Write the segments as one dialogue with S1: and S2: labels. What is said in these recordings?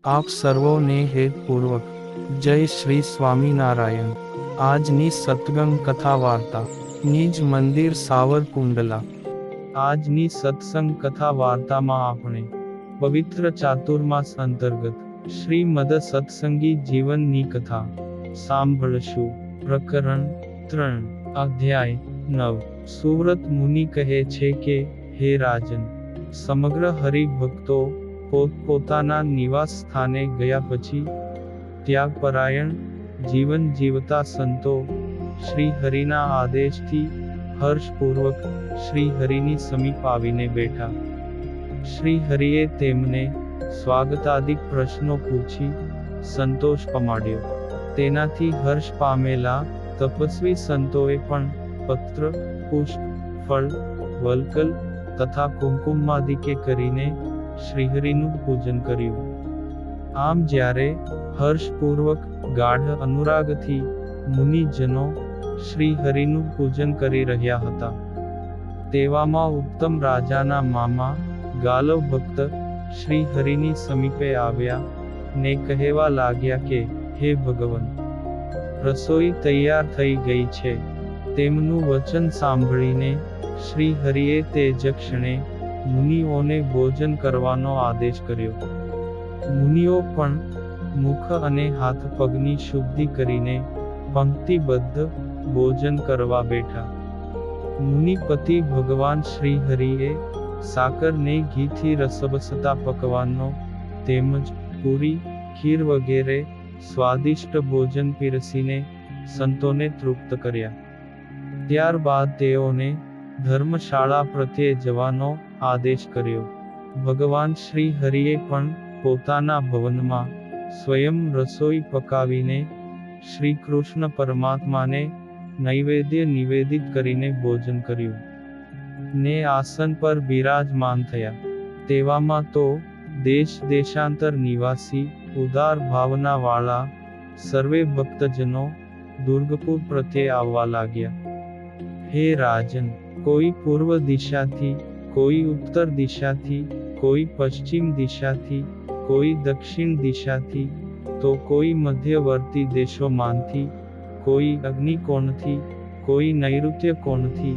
S1: આપ સર્વોને હેતપૂર્વક જય શ્રી સ્વામિનારાયણ। આજની સત્સંગ કથા વાર્તા નિજ મંદિર સાવરકુંડલા। આજની સત્સંગ કથા વાર્તામાં આપણે પવિત્ર ચાતુર્માસ અંતર્ગત શ્રીમદ સત્સંગી જીવનની કથા સાંભળશું। પ્રકરણ 3 અધ્યાય 9। સુવ્રત મુનિ કહે છે કે, હે રાજન, સમગ્ર હરિભક્તો પોતપોતાના નિવાસ સ્થાને ગયા પછી ત્યાગપરાયણ જીવન જીવતા સંતો શ્રી હરિના આદેશથી હર્ષપૂર્વક શ્રી હરિની સમીપ આવીને બેઠા। શ્રી હરિએ તેમને સ્વાગતાદિક પ્રશ્નો પૂછી સંતોષ પમાડ્યો। તેનાથી હર્ષ પામેલા તપસ્વી સંતોએ પણ પત્ર, પુષ્પ, ફળ, વલ્કલ તથા કુમકુમાદિકે કરીને શ્રીહરિનું પૂજન કર્યું। આમ જ્યારે હર્ષપૂર્વક ગાઢ અનુરાગથી મુનિજનો શ્રીહરિનું પૂજન કરી રહ્યા હતા, તેવામાં ઉત્તમ રાજાના મામા ગાલવ ભક્ત શ્રીહરિની સમીપે આવ્યા ને કહેવા લાગ્યા કે, હે ભગવન, રસોઈ તૈયાર થઈ ગઈ છે। તેમનું વચન સાંભળીને શ્રીહરિએ તે જ ક્ષણે મુનિઓને ભોજન કરવાનો આદેશ કર્યો। મુનિઓ પણ મુખ અને હાથ પગની શુદ્ધિ કરીને પંક્તિબદ્ધ ભોજન કરવા બેઠા। મુનિપતિ ભગવાન શ્રીહરિએ સાકરને ઘીથી રસબસતા પકવાનો તેમજ પૂરી, ખીર વગેરે સ્વાદિષ્ટ ભોજન પીરસીને સંતોને તૃપ્ત કર્યા। ત્યારબાદ તેઓને ધર્મશાળા પ્રત્યે જવાનો આદેશ કર્યો। ભગવાન શ્રી હરિએ પણ પોતાના ભવનમાં સ્વયં રસોઈ પકાવીને શ્રી કૃષ્ણ પરમાત્માને નૈવેદ્ય નિવેદિત કરીને ભોજન કર્યું ને આસન પર બિરાજમાન થયા। તેવામાં તો દેશ દેશાંતર નિવાસી ઉદાર ભાવના વાળા સર્વે ભક્તજનો દુર્ગપુર પ્રત્યે આવવા લાગ્યા। હે રાજન, કોઈ પૂર્વ દિશાથી, કોઈ ઉત્તર દિશાથી, કોઈ પશ્ચિમ દિશાથી, કોઈ દક્ષિણ દિશાથી, તો કોઈ મધ્યવર્તી દેશોમાંથી, કોઈ અગ્નિકોણથી, કોઈ નૈઋત્ય કોણથી,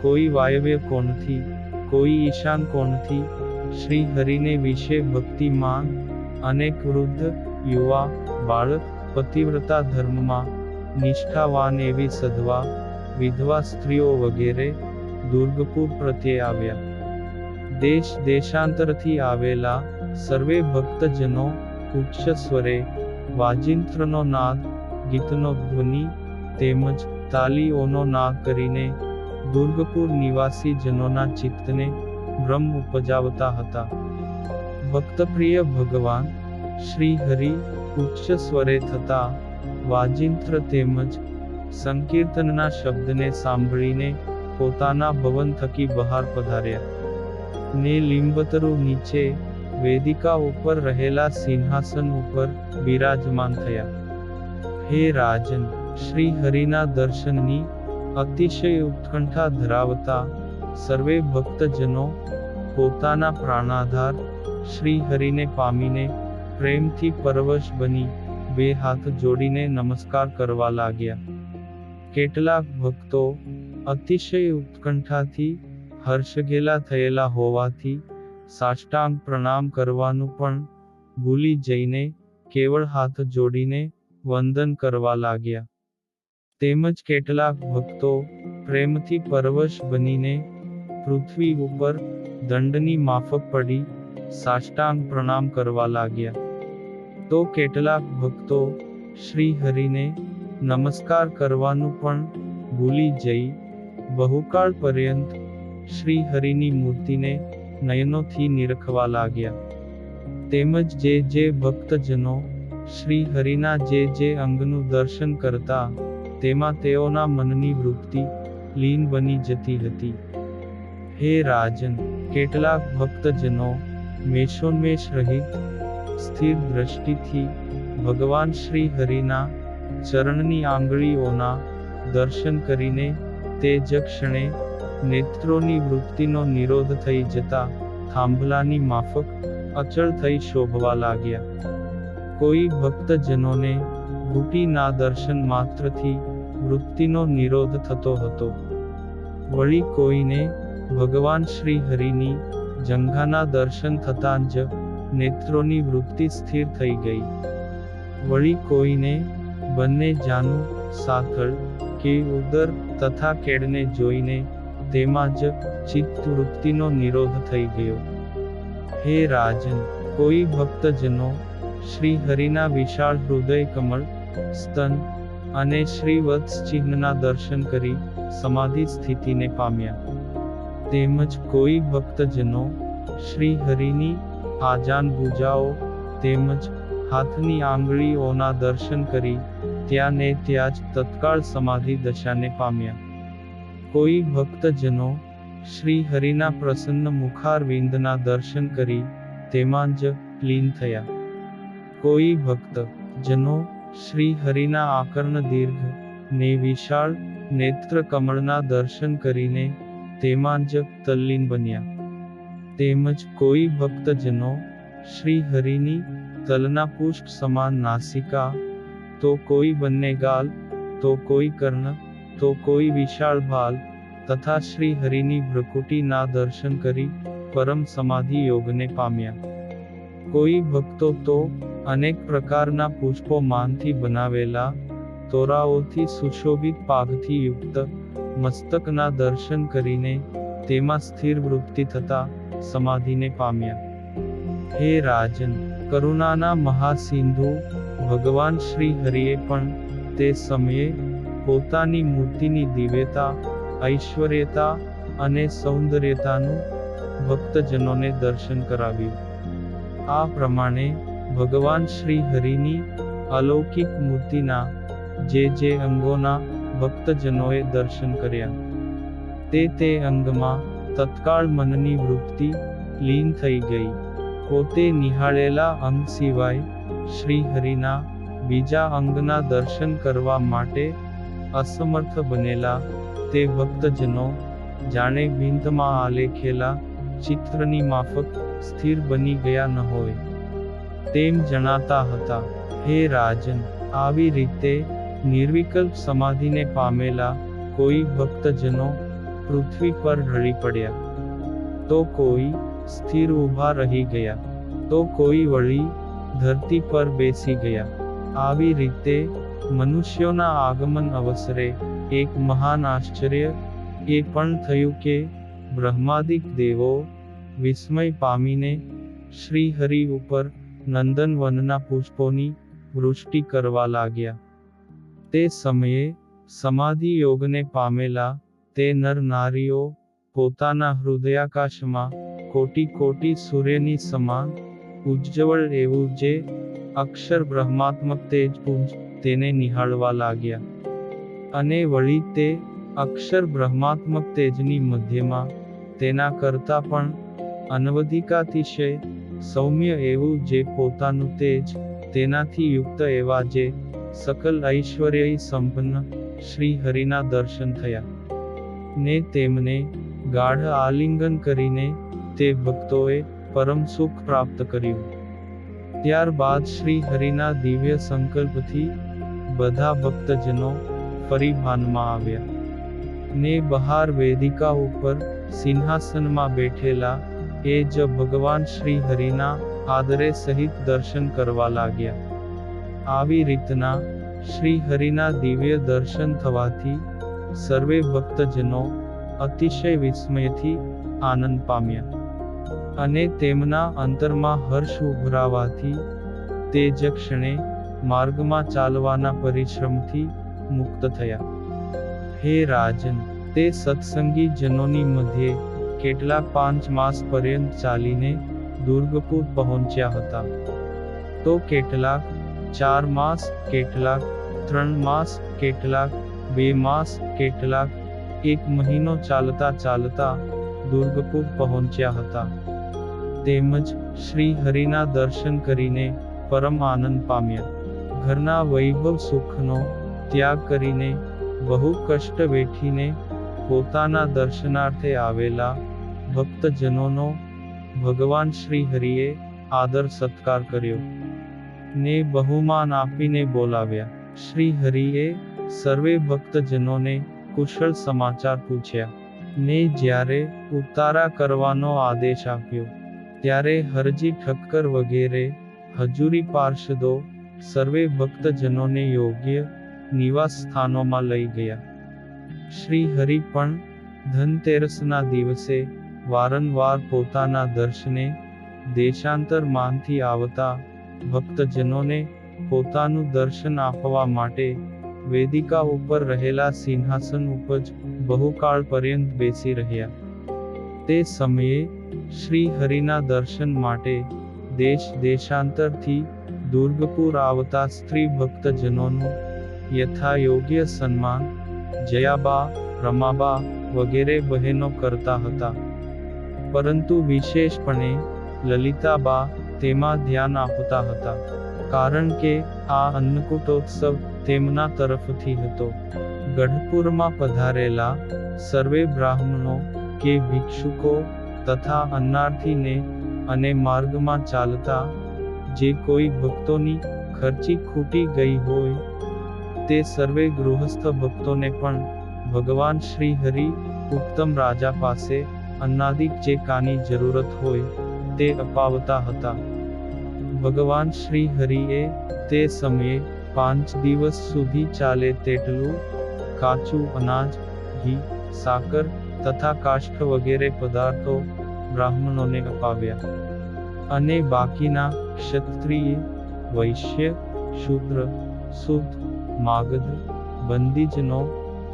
S1: કોઈ વાયવ્ય કોણથી, કોઈ ઈશાન કોણથી શ્રી હરિને વિશે ભક્તિમાન અનેક વૃદ્ધ, યુવા, બાળક, પતિવ્રતા ધર્મમાં નિષ્ઠાવાન એવી સધવા, વિધવા સ્ત્રીઓ વગેરે દુર્ગપુર પ્રત્યે આવ્યા। દેશ દેશાંતરથી આવેલા સર્વે ભક્તજનો ઉચ્ચ સ્વરે વાજિંત્રનો નાદ, ગીતનો ધ્વનિ તેમજ તાલીઓનો નાદ કરીને દુર્ગપુર નિવાસી જનોના ચિત્તને ભ્રમ ઉપજાવતા હતા। ભક્તપ્રિય ભગવાન શ્રી હરિ ઉચ્ચ સ્વરે થતા વાજિંત્ર તેમજ સંકીર્તનના શબ્દને સાંભળીને પોતાના ભવન થકી બહાર પધાર્યા ને લીંબતરુ નીચે વેદિકા ઉપર રહેલા સિંહાસન ઉપર બિરાજમાન થયા। હે રાજન, શ્રી હરિના દર્શનની અતિશય ઉત્કંઠા ધરાવતા સર્વે ભક્તજનો પોતાના પ્રાણાધાર શ્રી હરિને પામીને પ્રેમથી પરવશ બની બે હાથ જોડીને નમસ્કાર કરવા લાગ્યા। કેટલાક ભક્તો અતિશય ઉત્કંઠાથી હર્ષઘેલા થયેલા હોવાથી સાષ્ટાંગ પ્રણામ કરવાનું પણ ભૂલી જઈને કેવળ હાથ જોડીને વંદન કરવા લાગ્યા। તેમજ કેટલાક ભક્તો પ્રેમથી પરવશ બનીને પૃથ્વી ઉપર દંડની માફક પડી સાષ્ટાંગ પ્રણામ કરવા લાગ્યા। તો કેટલાક ભક્તો શ્રી હરિને નમસ્કાર કરવાનું પણ ભૂલી જઈ બહુકાળ પર્યંત શ્રી હરિની મૂર્તિને નયનોથી નિરખવા લાગ્યા। તેમજ જે ભક્તજનો શ્રી હરિના જે અંગનું દર્શન કરતા તેમાં તેઓના મનની વૃત્તિ લીન બની જતી હતી। હે રાજન, કેટલાક ભક્તજનો મેષોન્મેષ રહિત સ્થિર દ્રષ્ટિથી ભગવાન શ્રી હરિના ચરણની આંગળીઓના દર્શન કરીને તે જ ક્ષણે નેત્રોની વૃત્તિનો નિરોધ થઈ જતા થાંભલાની માફક અચળ થઈ શોભવા લાગ્યા। કોઈ ભક્તજનોને ઘૂંટીના દર્શન માત્રથી વૃત્તિનો નિરોધ થતો હતો. વળી કોઈને ભગવાન શ્રી હરિની જંઘાના દર્શન થતાં જ નેત્રોની વૃત્તિ સ્થિર થઈ ગઈ. વળી કોઈને બંને જાનું, સાથળ કે ઉદર તથા કેડને જોઈને તેમાં જ ચિત્તવૃત્તિનો નિરોધ થઈ ગયો. હે રાજન, કોઈ ભક્તજનો શ્રી હરિના વિશાળ હૃદય કમળ, સ્તન અને શ્રીવત્સ ચિહ્નના દર્શન કરી સમાધિ સ્થિતિને પામ્યા. તેમજ કોઈ ભક્તજનો શ્રી હરિની આજાન ભુજાઓ તેમજ હાથની આંગળીઓના દર્શન કરી ત્યાં ને ત્યાં જ તત્કાળ સમાધિ દશાને પામ્યા. કોઈ ભક્તજનો શ્રી હરિના પ્રસન્ન મુખારવિંદના દર્શન કરી તેમાં જ લીન થયા. કોઈ ભક્ત જનો શ્રી હરિના આકર્ણ દીર્ઘ ને વિશાળ નેત્ર કમળના દર્શન કરીને તેમાં જ તલ્લીન બન્યા. તેમજ કોઈ ભક્તજનો શ્રી હરિની તલના પુષ્પ સમાન નાસિકા, તો કોઈ બંને ગાલ, તો કોઈ કર્ણ, તો કોઈ વિશાળ ભાલ તથા શ્રી હરિની ભ્રુકુટીના દર્શન કરી પરમ સમાધિ યોગને પામ્યા. કોઈ ભક્તો તો અનેક પ્રકારના પુષ્પોમાંથી બનાવેલા તોરાઓથી સુશોભિત પાઘથી યુક્ત મસ્તકના દર્શન કરીને તેમાં સ્થિર વૃત્તિ થતા સમાધિને પામ્યા. હે રાજન, કરુણાના મહાસિંધુ ભગવાન શ્રી હરિએ પણ તે સમયે પોતાની મૂર્તિની દિવ્યતા, ઐશ્વર્યતા અને સૌંદર્યતાનું ભક્તજનોને દર્શન કરાવ્યું. આ પ્રમાણે ભગવાન શ્રી હરિની અલૌકિક મૂર્તિના જે અંગોના ભક્તજનોએ દર્શન કર્યા, તે અંગમાં તત્કાળ મનની વૃત્તિ લીન થઈ ગઈ. પોતે નિહાળેલા અંગ સિવાય શ્રી હરિના બીજા અંગના દર્શન કરવા માટે અસમર્થ બનેલા તે ભક્તજનો જાણે બિંદમાં આલેખેલા ચિત્રની માફક સ્થિર બની ગયા ન હોય તેમ જણાતા હતા. હે રાજન, આવી રીતે નિર્વિકલ્પ સમાધિને પામેલા કોઈ ભક્તજનો પૃથ્વી પર ઢળી પડ્યા, તો કોઈ સ્થિર ઊભા રહી ગયા, તો કોઈ વળી ધરતી પર બેસી ગયા. આવી રીતે મનુષ્યોના આગમન અવસરે એક મહાન આશ્ચર્ય એ પણ થયું કે બ્રહ્માદિક દેવો વિસ્મય પામીને શ્રી હરિ ઉપર નંદનવનના પુષ્પોની વૃષ્ટિ કરવા લાગ્યા. તે સમયે સમાધિ યોગને પામેલા તે નર નારીઓ પોતાના હૃદયાકાશમાં કોટી કોટી સૂર્યની સમાન ઉજ્જવળ એવું જે અક્ષર બ્રહ્માત્મક તેજપુંજ તેને નિહાળવા લાગ્યા. અને વળી તે અક્ષર બ્રહ્માત્મક તેજની મધ્યમાં તેના કરતા પણ અનવધિકાતિશય સૌમ્ય એવું જે પોતાનું તેજ તેનાથી યુક્ત એવા જે સકલ ઐશ્વર્યથી સંપન્ન શ્રી હરિના દર્શન થયા. ને તેમને ગાઢ આલિંગન કરીને તે ભક્તોએ પરમ સુખ પ્રાપ્ત કર્યું. ત્યારબાદ શ્રી હરિના દિવ્ય સંકલ્પથી બધા ભક્તજનો ફરી ભાનમાં આવ્યા. ને બહાર વેદિકા ઉપર સિંહાસનમાં બેઠેલા એ જ ભગવાન શ્રી હરિના આદરે સહિત દર્શન કરવા લાગ્યા. આવી રીતના શ્રી હરિના દિવ્ય દર્શન થવાથી સર્વે ભક્તજનો અતિશય વિસ્મયથી આનંદ પામ્યા. અને તેમના અંતરમાં હર્ષ ઉભરાવાથી તે જ ક્ષણે માર્ગમાં ચાલવાના પરિશ્રમથી મુક્ત થયા. હે રાજન, તે સત્સંગી જનોની મધ્યે કેટલાક 5 માસ પર્યંત ચાલીને દુર્ગપુર પહોંચ્યા હતા. તો કેટલાક 4 માસ, કેટલાક 3 માસ, કેટલાક 2 માસ, કેટલાક 1 મહિનો ચાલતા ચાલતા દુર્ગપુર પહોંચ્યા હતા. તેમજ શ્રી હરિના દર્શન કરીને પરમ આનંદ પામ્યા. ઘરના વૈભવ સુખનો ત્યાગ કરીને બહુ કષ્ટ વેઠીને પોતાના દર્શનાર્થે આવેલા ભક્તજનોનો ભગવાન શ્રી હરિએ આદર સત્કાર કર્યો. ને બહુમાન આપીને બોલાવ્યા. શ્રી હરિએ સર્વે ભક્તજનોને કુશળ સમાચાર પૂછ્યા, ને જ્યારે ઉતારા કરવાનો આદેશ આપ્યો, ત્યારે હરજી ઠક્કર વગેરે હજુરી પાર્ષદો સર્વે ભક્તજનોને યોગ્ય નિવાસ સ્થાનોમાં લઈ ગયા. શ્રી હરિ પણ ધનતેરસના દિવસે વારંવાર પોતાના દર્શને દેશાંતરમાંથી આવતા ભક્તજનોને પોતાનું દર્શન આપવા માટે વેદિકા ઉપર રહેલા સિંહાસન ઉપર બહુકાળ પર્યંત બેસી રહ્યા. તે સમયે શ્રી હરિના દર્શન માટે દેશ દેશાંતરથી દુર્ગપુર આવતા સ્ત્રી ભક્તજનોનું યથાયોગ્ય સન્માન જયાબા, રમાબા વગેરે બહેનો કરતા હતા. પરંતુ વિશેષપણે લલિતાબા તેમાં ધ્યાન આપતા હતા, કારણ કે આ અન્નકૂટોત્સવ તેમના તરફથી હતો. ગઢપુરમાં પધારેલા સર્વે બ્રાહ્મણો કે ભિક્ષુકો તથા અન્નાર્થીને અને માર્ગમાં ચાલતા જે કોઈ ભક્તોની ખર્ચી ખૂટી ગઈ હોય તે સર્વે ગૃહસ્થ ભક્તોને પણ ભગવાન શ્રી હરિ ઉત્તમ રાજા પાસે અન્નાદિક જે કાની જરૂરત હોય તે અપાવતા હતા. ભગવાન શ્રી હરિએ તે સમયે 5 દિવસ સુધી ચાલે તેટલું કાચું અનાજ, ઘી, સાકર તથા કાષ્ઠ વગેરે પદાર્થો બ્રાહ્મણોને અપાવ્યા, અને બાકીના ક્ષત્રિય, વૈશ્ય, શૂદ્ર, સૂત, માગધ, બંદીજનો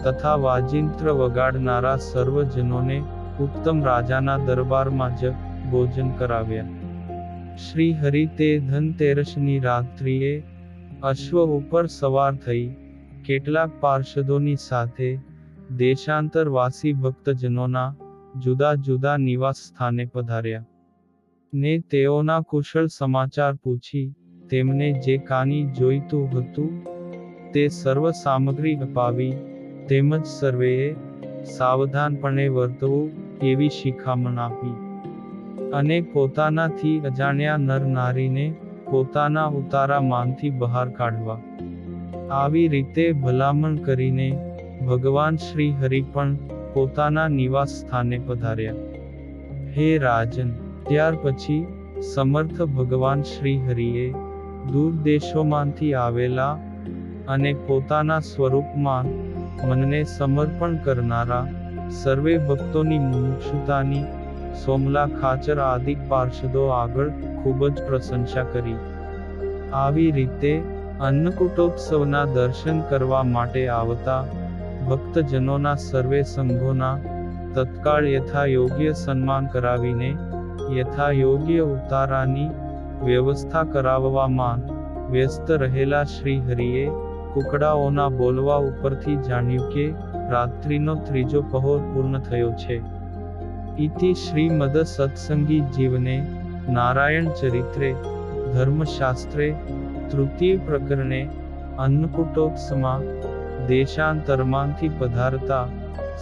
S1: તથા વાજિંત્ર વગાડનારા સર્વજનોને ઉત્તમ રાજાના દરબારમાં જ ભોજન કરાવ્યા. શ્રી હરિ તે ધનતેરસની રાત્રિએ અશ્વ ઉપર સવાર થઈ કેટલાક પાર્ષદોની સાથે દેશાંતરવાસી ભક્તજનોના જુદા જુદા નિવાસ સ્થાને પધાર્યા, ને તેઓના કુશળ સમાચાર પૂછી તેમને જે કાની જોઈતું હતું તે સર્વ સામગ્રી અપાવી, તેમજ સર્વેએ સાવધાનપણે વર્તવું એવી શિખામણ આપી, અને પોતાનાથી અજાણ્યા નર નારીને પોતાના ઉતારામાંથી બહાર કાઢવા. આવી રીતે ભલામણ કરીને ભગવાન શ્રી હરિ પણ પોતાના નિવાસ સ્થાને પધાર્યા. હે રાજન, ત્યાર પછી સમર્થ ભગવાન શ્રી હરિએ દૂર દેશોમાંથી આવેલા અને પોતાના સ્વરૂપમાં મનને સમર્પણ કરનારા સર્વે ભક્તોની મુમુક્ષુતાની સોમલા ખાચર આદિ પાર્ષદો આગળ ખૂબ જ પ્રશંસા કરી. આવી રીતે અન્નકૂટોત્સવના દર્શન કરવા માટે આવતા ભક્તજનોના સર્વે સંઘોના તત્કાળ યથાયોગ્ય સન્માન કરાવીને યથાયોગ્ય ઉતારાની વ્યવસ્થા કરાવવામાં વ્યસ્ત રહેલા શ્રી હરિએ કુકડાઓના બોલવા ઉપરથી જાણ્યું કે રાત્રિનો 3જો પહોર પૂર્ણ થયો છે. ઇતિ શ્રીમદ સત્સંગી જીવને નારાયણ ચરિત્રે ધર્મશાસ્ત્રે તૃતીય પ્રકરણે અન્નકૂટોત્સવમાં દેશાંતરમાંથી પધારતા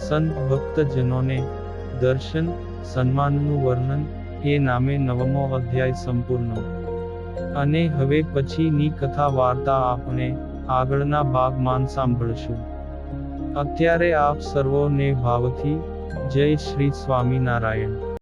S1: સંત ભક્તજનોને દર્શન સન્માનનું વર્ણન એ નામે 9મો અધ્યાય સંપૂર્ણ. અને હવે પછીની કથા વાર્તા આપણે આગળના ભાગમાં સાંભળશું. અત્યારે આપ સર્વોને ભાવથી જય શ્રી સ્વામિનારાયણ.